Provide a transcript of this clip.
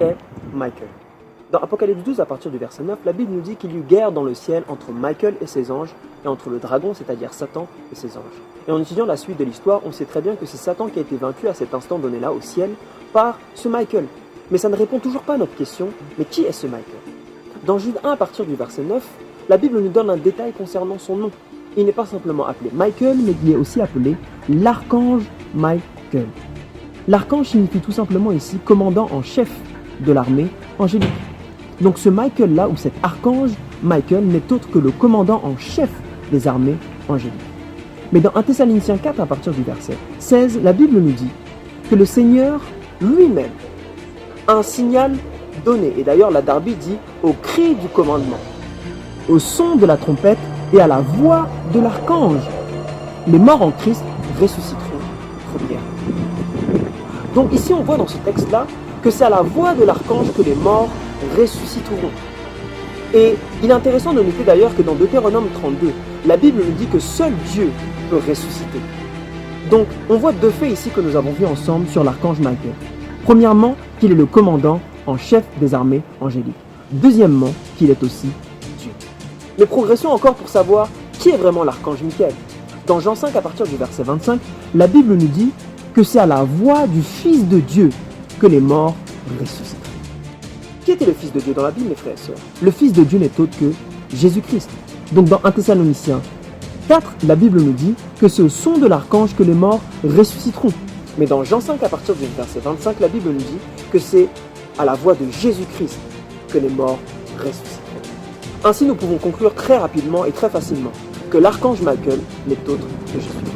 est Michael? Dans Apocalypse 12, à partir du verset 9, la Bible nous dit qu'il y eut guerre dans le ciel entre Michael et ses anges et entre le dragon, c'est-à-dire Satan, et ses anges. Et en étudiant la suite de l'histoire, on sait très bien que c'est Satan qui a été vaincu à cet instant donné-là au ciel par ce Michael. Mais ça ne répond toujours pas à notre question, mais qui est ce Michael? Dans Jude 1, à partir du verset 9, la Bible nous donne un détail concernant son nom. Il n'est pas simplement appelé Michael, mais il est aussi appelé l'archange Michael. L'archange signifie tout simplement ici commandant en chef de l'armée angélique. Donc ce Michael-là, ou cet archange Michael, n'est autre que le commandant en chef des armées angéliques. Mais dans 1 Thessaloniciens 4, à partir du verset 16, la Bible nous dit que le Seigneur lui-même a un signal donné. Et d'ailleurs, la Darby dit au cri du commandement, au son de la trompette et à la voix de l'archange, les morts en Christ ressusciteront première. Donc ici, on voit dans ce texte-là que c'est à la voix de l'archange que les morts ressusciteront. Et il est intéressant de noter d'ailleurs que dans Deutéronome 32, la Bible nous dit que seul Dieu peut ressusciter. Donc, on voit deux faits ici que nous avons vus ensemble sur l'archange Michael. Premièrement, qu'il est le commandant en chef des armées angéliques. Deuxièmement, qu'il est aussi Dieu. Mais progressons encore pour savoir qui est vraiment l'archange Michael. Dans Jean 5, à partir du verset 25, la Bible nous dit que c'est à la voix du Fils de Dieu que les morts ressusciteront. Qui était le Fils de Dieu dans la Bible, mes frères et sœurs? Le Fils de Dieu n'est autre que Jésus-Christ. Donc dans 1 Thessaloniciens 4, la Bible nous dit que c'est au son de l'archange que les morts ressusciteront. Mais dans Jean 5, à partir du verset 25, la Bible nous dit que c'est à la voix de Jésus-Christ que les morts ressusciteront. Ainsi, nous pouvons conclure très rapidement et très facilement que l'archange Michael n'est autre que Jésus-Christ.